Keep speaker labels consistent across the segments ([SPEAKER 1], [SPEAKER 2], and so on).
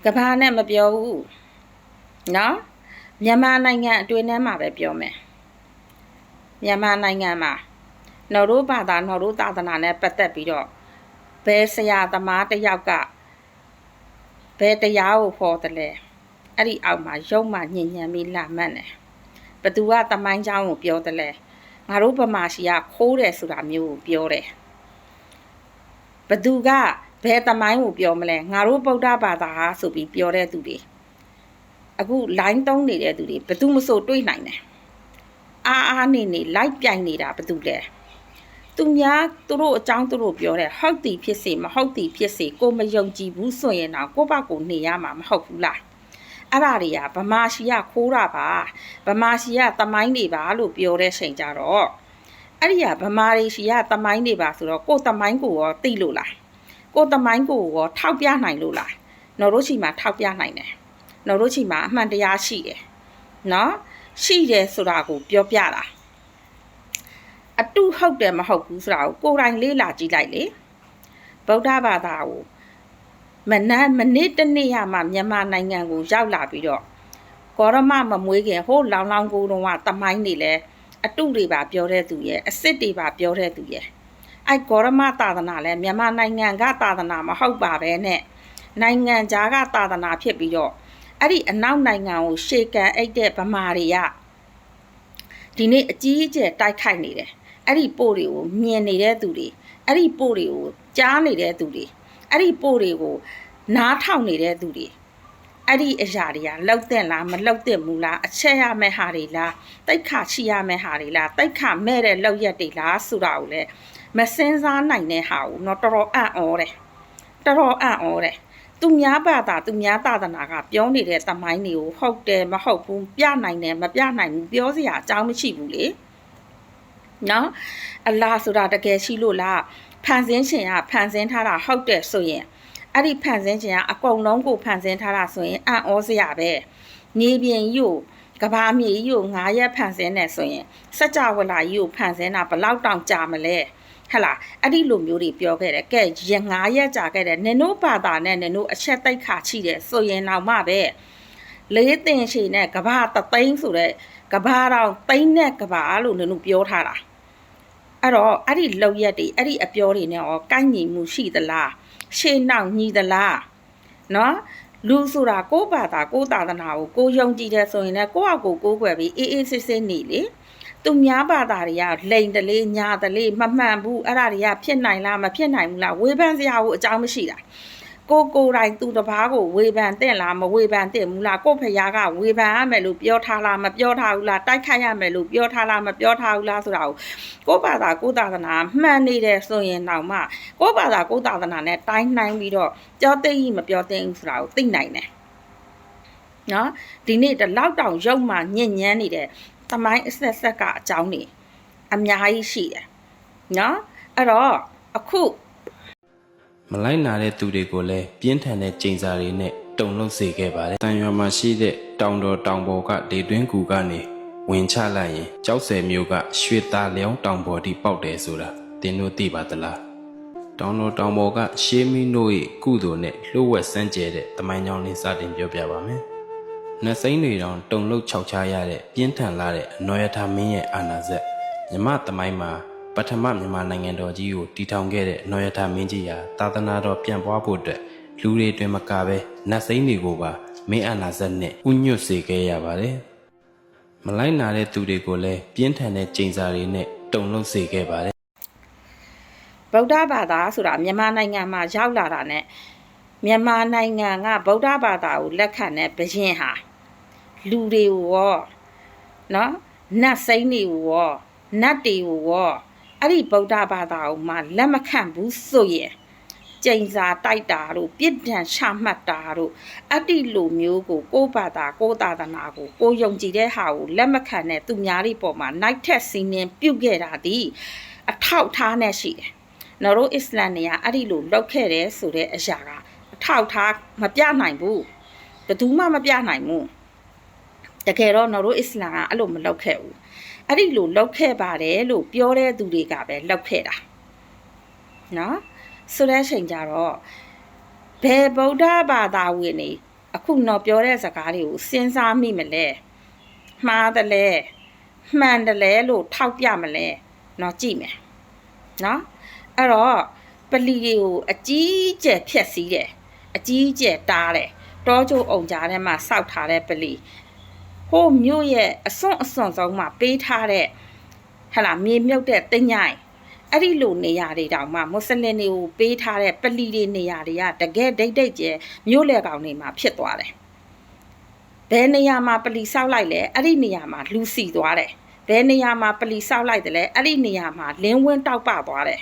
[SPEAKER 1] ကဘာနဲ့မပြောဘူးနော်မြန်မာနိုင်ငံအတွင်းထဲမှာပဲပြောမယ်မြန်မာနိုင်ငံမှာနော်တို့ဘာသာနော်တို့သာသနာနဲ့ပတ်သက်ပြီးတော့ဘယ်ဆရာသမားတစ်ယောက်ကဘယ်တရားကိုဟောတယ်လဲအဲ့ဒီအောက်မှာရုပ်မှညဉ့်ညံပြီးလာမှတ်တယ်ဘသူကတမိုင်းเจ้าကိုပြောတယ်လဲငါတို့ဗမာရှိကခိုးတယ်ဆိုတာမျိုးကိုပြောတယ်ဘသူကဘယ်တမိုင်းကိုပြောမလဲငါတို့ဗုဒ္ဓဘာသာဟာဆိုပြီးပြောတဲ့သူတွေအခု line သုံးနေတဲ့သူတွေဘသူမဆိုတွေ့နိုင်တယ်အားနေလိုက်ပြိုင်နေတာဘသူလဲသူများသူတို့အကြောင်းသူတို့ပြောတယ်ဟုတ်သည်ဖြစ်စေမဟုတ်သည်ဖြစ်စေကိုမယုံကြည်ဘူးဆိုရင်တော့ကိုယ့်ဘက်ကိုနေရမှာမဟုတ်ဘူးလားအဲ့ဒါတွေကဗမာရှိကခိုးတာပါဗမာရှိကတမိုင်းတွေပါလို့ပြောတဲ့ချိန်ကြတော့အဲ့ဒီကဗမာတွေရှိကတမိုင်းတွေပါဆိုတော့ကိုယ်တမိုင်းကိုရောသိလို့လားကိုယ်တမိုင်းကိုရောထောက်ပြနိုင်လို့လားနော်တို့ချီမှာထောက်ပြနိုင်တယ်နော်တို့ချီမှာအမှန်တရားရှိတယ်နော်ရှိတယ်ဆိုတာကိုပြောပြတာအတုဟုတ်တယ်မဟုတ်ဘူးဆိုတာကိုကိုယ်တိုင်လေးလာကြည့်လိုက်လေဗုဒ္ဓဘာသာကိုမနေ့တနေ့ရမှမြန်မာနိုင်ငံကိုရောက်လာပြီးတော့ကောရမမမွေးခင်ဟိုလောင်လောင်ကိုတော့တမိုင်းတွေလဲအတုတွေပါပြောတဲ့သူရဲ့အစစ်တွေပါပြောတဲ့သူရဲ့အဲ့ကောရမသာသနာလဲမြန်မာနိုင်ငံကသာသနာမဟုတ်ပါပဲနဲ့နိုင်ငံခြားကသာသနာဖြစ်ပြီးတော့အဲ့ဒီအနောက်နိုင်ငံကိုရှေ့ကန်အိတ်တဲ့ဗမာတွေကဒီနေ့အကြီးအကျယ်တိုက်ခိုက်နေတယ်အဲ့ဒီပို့တွေကိုမြင်နေတဲ့သူတွေအဲ့ဒီပို့တွေကိုကြားနေတဲ့သူတွေအဲ့ဒီပို့တွေကိုနားထောင်နေတဲ့သူတွေအဲ့ဒီအရာတွေကလောက်တဲ့လားမလောက်တဲ့ဘူးလားအချက်ရမယ့်ဟာတွေလားတိတ်ခါရှိရမယ့်ဟာတွေလားတိတ်ခါမဲ့တဲ့လောက်ရက်တွေလားဆိုတာကိုလည်းမစင်စားနိုင်တဲ့ဟာကိုတော့တော်တော်အံ့ဩတယ်တော်တော်အံ့ဩတယ်သူများဘာသာသူများသာသနာကပြောနေတဲ့သမိုင်းတွေကိုဟုတ်တယ်မဟုတ်ဘူးပြနိုင်တယ်မပြနိုင်ဘူးပြောစရာအကြောင်းမရှိဘူးလေနော်အလားဆိုတာတကယ်ရှိလို့လားဖန်ဆင်းခြင်းကဖန်ဆင်းထားတာဟုတ်တယ်ဆိုရင်အဲ့ဒီဖန်ဆင်းခြင်းကအကုန်လုံးကိုဖန်ဆင်းထားတာဆိုရင်အံ့ဩစရာပဲမြေပြင်ကြီးကိုကဘာမြေကြီးကို9ရက်ဖန်ဆင်းတယ်ဆိုရင်စัจ java လာကြီးကိုဖန်ဆင်းတာဘလောက်တောင်ကြာမလဲဟလာအဲ့ဒီလိုမျိုးတွေပြောခဲ့တယ်ကဲရ9ရက်ကြာခဲ့တယ်နင်တို့ဘာသာနဲ့နင်တို့အချက်တိတ်ခါချိတယ်ဆိုရင်တော့မှပဲလေးတင်ရှည်နဲ့ကဘာတသိန်းဆိုတဲ့ကဘာတော်သိန်းနဲ့ကဘာလို့နင်တို့ပြောထားတာအဲ့တော့အဲ့ဒီလောက်ရက်တွေအဲ့ဒီအပြောတွေနဲ့ရောကိုက်ညီမှုရှိသလားရှေ့နောက်ညီသလားနော်လူဆိုတာကိုယ့်ဘာသာကိုယ့်သာသနာကိုကိုယုံကြည်တယ်ဆိုရင်လည်းကိုယ့်အကိုကိုးကွယ်ပြီးအေးအေးဆေးဆေးနေလေသူများဘာသာတွေကလိန်တလေးညာတလေးမမှန်ဘူးအဲ့ဒါတွေကဖြစ်နိုင်လားမဖြစ်နိုင်ဘူးလားဝေဖန်စရာကိုအကြောင်းမရှိတာကိုတိုင်းသူတစ်ပါးကိုဝေဖန်တဲ့လားမဝေဖန်တဲ့ဘူးလားကိုဖရားကဝေဖန်ရမယ်လို့ပြောထားလားမပြောထားဘူးလားတိုက်ခိုက်ရမယ်လို့ပြောထားလားမပြောထားဘူးလားဆိုတာကိုဘာသာကိုသာသနာမှန်နေတယ်ဆိုရင်တော့မှကိုဘာသာကိုသာသနာနဲ့တိုင်းနှိုင်းပြီးတော့ပြောသိမပြောသိဘူးဆိုတာကိုသိနိုင်တယ်နော်ဒီနေ့တလောက်တောင်ရုပ်မှညဉ့်ညမ်းနေတဲ့သမိုင်းအဆက်ဆက်ကအကြောင်းနေအများကြီးရှိတယ်နော်အဲ့တော့အခု
[SPEAKER 2] မလိုက်နာတဲ့သူတွေကိုလည်းပြင်းထန်တဲ့ကြိမ်စာတွေနဲ့တုံလုံးစေခဲ့ပါတယ်။တန်ရွာမှာရှိတဲ့တောင်တော်တောင်ပေါ်ကလေတွင်းကူကနေဝင်ချလိုက်ရင်ကြောက်စဲမျိုးကရွှေသားလျောင်းတောင်ပေါ်ထိပေါက်တယ်ဆိုတာသင်တို့သိပါသလား။တောင်တော်တောင်ပေါ်ကရှေးမီနို့ရဲ့ကုသိုလ်နဲ့လှုပ်ဝက်စမ်းကြဲတဲ့တမိုင်းကြောင်းလေးစတင်ပြောပြပါမယ်။နတ်စိမ့်တွေတောင်တုံလုံးခြောက်ချရတဲ့ပြင်းထန်လာတဲ့အနောယထာမင်းရဲ့အာဏာစက်မြမသမိုင်းမှာပထမမြန်မာနိုင်ငံတော်ကြီးကိုတည်ထောင်ခဲ့တဲ့နော်ရထမင်းကြီးဟာသာသနာတော်ပြန်ပွားဖို့အတွက်လူတွေတွင်မကပဲနတ်စိမ့်တွေကိုပါမင်းအာဏာစက်နဲ့ဥညွတ်စေခဲ့ရပါတယ်။မလိုက်နာတဲ့သူတွေကိုလည်းပြင်းထန်တဲ့ကြိမ်စာတွေနဲ့တုံလုံးစေခဲ့ပါတယ်
[SPEAKER 1] ။ဗုဒ္ဓဘာသာဆိုတာမြန်မာနိုင်ငံမှာရောက်လာတာနဲ့မြန်မာနိုင်ငံကဗုဒ္ဓဘာသာကိုလက်ခံတဲ့ဘုရင်ဟာလူတွေကိုရောနော်နတ်စိမ့်တွေကိုရောနတ်တွေကိုရောအဲ့ဒီဗုဒ္ဓဘာသာကိုမှလက်မခံဘူးဆိုရင်ကျိန်စာတိုက်တာတို့ပြစ်ဒဏ်ချမှတ်တာတို့အတ္တိလိုမျိုးကိုကိုယ့်ဘာသာကိုယ့်သာသနာကိုကိုယုံကြည်တဲ့ဟာကိုလက်မခံတဲ့သူများတွေပေါ်မှာနိုင်ထက်စီးနှင်းပြုတ်ခဲ့တာဒီအထောက်ထားနဲ့ရှိတယ်။နော်တို့အစ္စလမ်တွေကအဲ့ဒီလိုလောက်ခဲ့တယ်ဆိုတဲ့အရာကအထောက်ထားမပြနိုင်ဘူး။ဘယ်သူမှမပြနိုင်ဘူး။တကယ်တော့နော်တို့အစ္စလမ်ကအဲ့လိုမလောက်ခဲ့ဘူး။အဲ့ဒီလိုလောက်ခဲ့ပါတယ်လို့ပြောတဲ့သူတွေကပဲလောက်ခဲ့တာနော်ဆိုတဲ့အချိန်ကြတော့ဘယ်ဗုဒ္ဓဘာသာဝင်နေ အခုတော့ပြောတဲ့စကားတွေကိုစဉ်းစားမိမလဲမှားတယ်လဲမှန်တယ်လဲလို့ထောက်ပြမလဲတော့ကြည့်မယ်နော်အဲ့တော့ပလီတွေကိုအကြီးကျယ်ဖြက်စီးတယ်အကြီးကျယ်တားတယ်တောကျိုးအောင်ကြားထဲမှာစောက်ထားတဲ့ပလီဟိုမြို့ရဲ့အစွန်းဆုံးမှာပေးထားတဲ့ဟလာမြေမြုပ်တဲ့တင်ញိုင်အဲ့ဒီလိုနေရာတွေတောင်မှမွတ်စလင်တွေကိုပေးထားတဲ့ပလီတွေနေရာတွေကတကယ်ဒိတ်ကျဲမြို့လေကောင်တွေမှာဖြစ်သွားတယ်ဘယ်နေရာမှာပလီဆောက်လိုက်လဲအဲ့ဒီနေရာမှာလူစီသွားတယ်ဘယ်နေရာမှာပလီဆောက်လိုက်တယ်လဲအဲ့ဒီနေရာမှာလင်းဝင်းတောက်ပသွားတယ်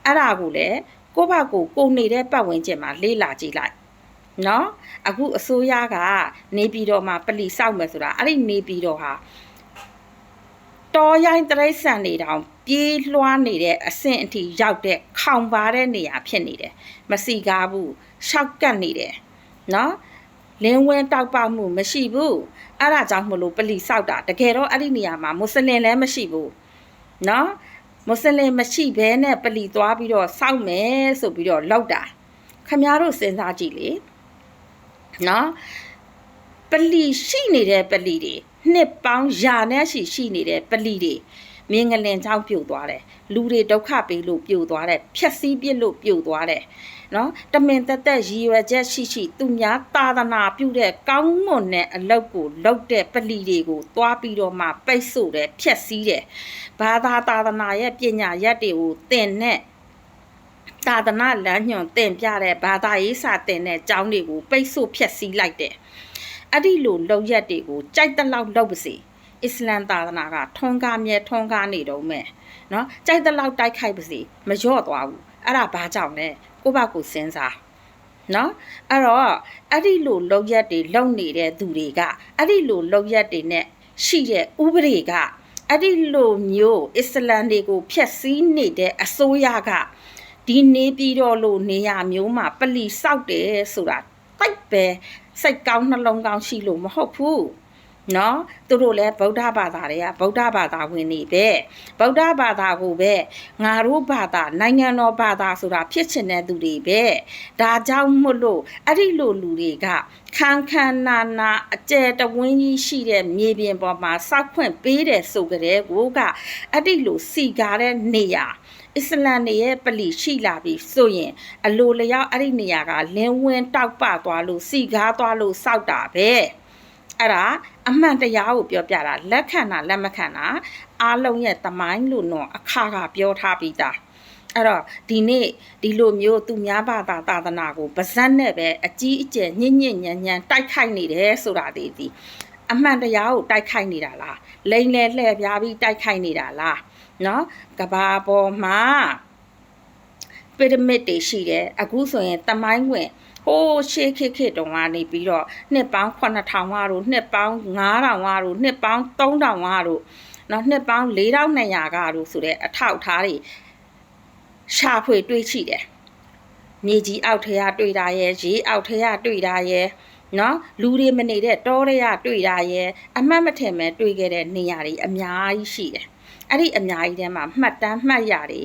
[SPEAKER 1] အဲ့ဒါကိုလေကိုယ့်ဘက်ကိုနေတဲ့ပတ်ဝန်းကျင်မှာလေးလာကြည့်လိုက်နော်အခုအစိုးရကနေပြည်တော်မှာပလီဆောက်မယ်ဆိုတာအဲ့ဒီနေပြည်တော်ဟာတော်ရိုင်းတရိတ်ဆန်နေတောင်ပြေးလွှားနေတဲ့အဆင့်အထိရောက်တဲ့ခေါင်ပါတဲ့နေရာဖြစ်နေတယ်မစီကားဘူးရှောက်ကတ်နေတယ်နော်လင်းဝင်းတောက်ပမှုမရှိဘူးအဲ့ဒါကြောင့်မလို့ပလီဆောက်တာတကယ်တော့အဲ့ဒီနေရာမှာမွတ်စလင်လည်းမရှိဘူးနော်မွတ်စလင်မရှိဘဲနဲ့ပလီသွားပြီးတော့စောက်မယ်ဆိုပြီးတော့လောက်တာခမများတို့စဉ်းစားကြည့်လေနော်ပလီရှိနေတဲ့ပလီတွေနှစ်ပေါင်းရာနဲ့ရှိနေတဲ့ပလီတွေမြင်းငလင်ချောင်းပြို့သွားတယ်လူတွေဒုက္ခပေးလို့ပြို့သွားတယ်ဖြက်စီးပြစ်လို့ပြို့သွားတယ်နော်တမင်တက်ရည်ရွယ်ချက်ရှိသူများသာသနာပြုတဲ့ကောင်းမွန်တဲ့အလုပ်ကိုလုပ်တဲ့ပလီတွေကိုသွားပြီးတော့မှပိတ်ဆို့တယ်ဖြက်စီးတယ်ဘာသာသာသနာရဲ့ပညာရက်တွေကိုသင်တဲ့သာသနာလမ်းညွှန်သင်ပြတဲ့ဘာသာရေးစာသင်တဲ့ကျောင်းတွေကိုပိတ်ဆို့ဖြက်စီးလိုက်တယ်အဲ့ဒီလိုလုပ်ရက်တွေကိုကြိုက်တဲ့လောက်လုပ်ပါစေအစ္စလမ်သာသနာကထွန်းကားနေတော့မယ်နော်ကြိုက်တဲ့လောက်တိုက်ခိုက်ပါစေမလျော့သွားဘူးအဲ့ဒါဘာကြောင့်လဲကိုယ့်ဘက်ကိုစဉ်းစားနော်အဲ့တော့အဲ့ဒီလိုလုပ်ရက်တွေလုပ်နေတဲ့သူတွေကအဲ့ဒီလိုလုပ်ရက်တွေနဲ့ရှိတဲ့ဥပဒေကအဲ့ဒီလိုမျိုးအစ္စလမ်တွေကိုဖျက်ဆီးနေတဲ့အစိုးရကဒီနေပြည်တော်လိုနေရာမျိုးမှာပလီဆောက်တယ်ဆိုတာတိုက်ပဲစိတ်ကောင်းနှလုံးကောင်းရှိလို့မဟုတ်ဘူးနော်သူတို့လည်းဗုဒ္ဓဘာသာတွေကဗုဒ္ဓဘာသာဝင်နေပဲဗုဒ္ဓဘာသာကိုပဲငါတို့ဘာသာနိုင်ငံတော်ဘာသာဆိုတာဖြစ်ချင်တဲ့သူတွေပဲဒါကြောင့်မို့လို့အဲ့ဒီလိုလူတွေကခန်းနာအကျယ်တဝင်းကြီးရှိတဲ့မြေပြင်ပေါ်မှာစောက်ခွင့်ပေးတယ်ဆိုကြတဲ့ကိုကအဲ့ဒီလိုစီကားတဲ့နေရာအစ္စလမ်တွေရဲ့ပလီရှိလာပြီဆိုရင်အလိုလျောက်အဲ့ဒီနေရာကလင်းဝင်းတောက်ပသွားလို့စီကားသွားလို့စောက်တာပဲအဲ့ဒါအမှန်တရားကိုပြောပြတာလက်ခံတာလက်မခံတာအားလုံးရဲ့သမိုင်းလို့တော့အခါကပြောထားပြီးသားအဲ့တော့ဒီနေ့ဒီလိုမျိုးသူများဘာသာသာသနာကိုပါဇက်နဲ့ပဲအကြီးအကျယ်ညဉ့်ညတိုက်ခိုက်နေတယ်ဆိုတာဒီအမှန်တရားကိုတိုက်ခိုက်နေတာလားလိန်လေလှည့်ပြားပြီးတိုက်ခိုက်နေတာလားနော်ကဘာပေါ်မှာပီရမစ်တွေရှိတယ်အခုဆိုရင်သမိုင်းဝင်ဟိုးရှေးခေတ်တုန်းကနေပြီးတော့နှစ်ပေါင်း9000ဝါတို့နှစ်ပေါင်း9000ဝါတို့နှစ်ပေါင်း3000ဝါတို့နော်နှစ်ပေါင်း4200ကတို့ဆိုတဲ့အထောက်အထားတွေရှာဖွေတွေ့ရှိတယ်မြေကြီးအောက်ထဲကတွေ့တာရဲ့ရေအောက်ထဲကတွေ့တာရဲ့နော်လူတွေမနေတဲ့တောတွေကတွေ့တာရဲ့အမှတ်မထင်မဲ့တွေ့ခဲ့တဲ့နေရာတွေအများကြီးရှိတယ်အဲ့ဒီအများကြီးထဲမှာမှတ်တမ်းမှတ်ရတွေ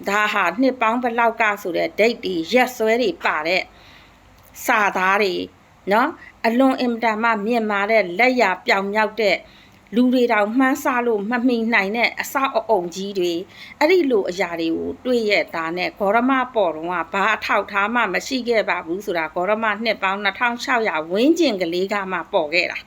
[SPEAKER 1] ဒါဟာနှစ်ပေါင်းဘလောက်ကဆိုတဲ့ date တွေရက်စွဲတွေပါတဲ့စာသားတွေနော်အလွန်အင်မတန်မှမြင့်မာတဲ့လက်ရပြောင်မြောက်တဲ့လူတွေတောင်မှန်းဆလို့မမိနိုင်တဲ့အဆောက်အုံကြီးတွေအဲ့ဒီလိုအရာတွေကိုတွေ့ရတာနဲ့ဂေါရမပေါ်တော့ကဘာအထောက်ထားမှမရှိခဲ့ပါဘူးဆိုတာဂေါရမနှစ်ပေါင်း2600ဝန်းကျင်ကလေးကမှပေါ်ခဲ့တာ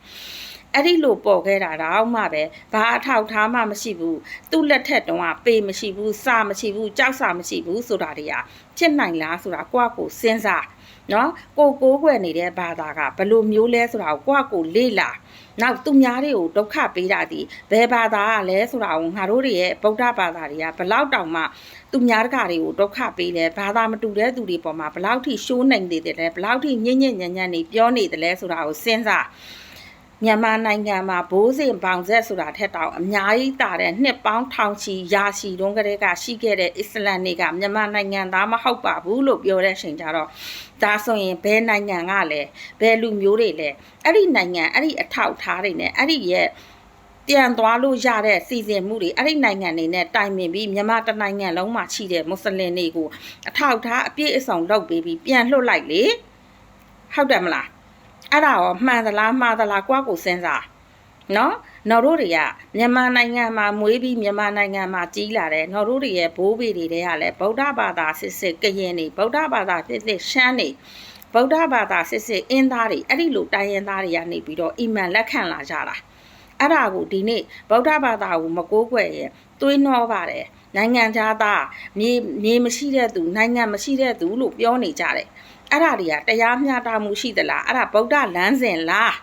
[SPEAKER 1] အဲ့ဒီလိုပေါ်ခဲ့တာတော့မှပဲဘာအထောက်ထားမှမရှိဘူးသူ့လက်ထက်တုန်းကပေမရှိဘူးစာမရှိဘူးကြောက်စာမရှိဘူးဆိုတာတွေကဖြစ်နိုင်လားဆိုတာကိုယ့်ကိုစဉ်းစားနော်ကိုးကွယ်နေတဲ့ဘာသာကဘလို့မျိုးလဲဆိုတာကိုကိုလေ့လာနောက်သူများတွေကိုဒုက္ခပေးတာဒီဘယ်ဘာသာကလဲဆိုတာကိုငါတို့တွေရဲ့ဗုဒ္ဓဘာသာတွေကဘလောက်တောင်မှသူများတကာတွေကိုဒုက္ခပေးတယ်ဘာသာမတူတဲ့သူတွေပေါ်မှာဘလောက်ထိရှိုးနိုင်နေတယ်လဲဘလောက်ထိညံ့နေပြောနေတယ်လဲဆိုတာကိုစဉ်းစားမြန်မာနိုင်ငံမှာဘိုးစဉ်ပေါင်ဆက်ဆိုတာထက်တောင်အများကြီးတာတဲ့နှစ်ပေါင်းထောင်ချီရာချီတုန်းကတည်းကရှိခဲ့တဲ့အစ္စလမ်တွေကမြန်မာနိုင်ငံသားမဟုတ်ပါဘူးလို့ပြောတဲ့အချိန်ကျတော့ဒါဆိုရင်ဘယ်နိုင်ငံကလဲဘယ်လူမျိုးတွေလဲအဲ့ဒီနိုင်ငံအဲ့ဒီအထောက်ထားတွေနဲ့အဲ့ဒီရဲ့ပြန်သွားလို့ရတဲ့စီစဉ်မှုတွေအဲ့ဒီနိုင်ငံတွေနဲ့တိုင်ပင်ပြီးမြန်မာတနိုင်ငံလုံးမှာရှိတဲ့မွတ်စလင်တွေကိုအထောက်ထားအပြည့်အစုံလုပ်ပေးပြီးပြန်လွှတ်လိုက်လေဟုတ်တယ်မလား အဲ့ဒါရောမှန်သလားမှားသလားကိုယ့်ကိုစဉ်းစားနော်တို့တွေကမြန်မာနိုင်ငံမှာမွေးပြီးမြန်မာနိုင်ငံမှာကြီးလာတယ်နော်တို့တွေရဲ့ဘိုးဘေတွေကလည်းဗုဒ္ဓဘာသာစစ်ကရင်တွေဗုဒ္ဓဘာသာစစ်ရှမ်းတွေဗုဒ္ဓဘာသာစစ်အင်းသားတွေအဲ့ဒီလိုတိုင်းရင်းသားတွေကနေပြီးတော့အီမန်လက်ခံလာကြတာအဲ့ဒါကိုဒီနေ့ဗုဒ္ဓဘာသာကိုမကိုးကွယ်ရင်သွေးနှောပါတယ်နိုင်ငံသားမြေမရှိတဲ့သူနိုင်ငံမရှိတဲ့သူလို့ပြောနေကြတယ်အဲ့ဒါတွေကတရားမျှတမှုရှိသလားအဲ့ဒါဗုဒ္ဓလမ်းစဉ်လား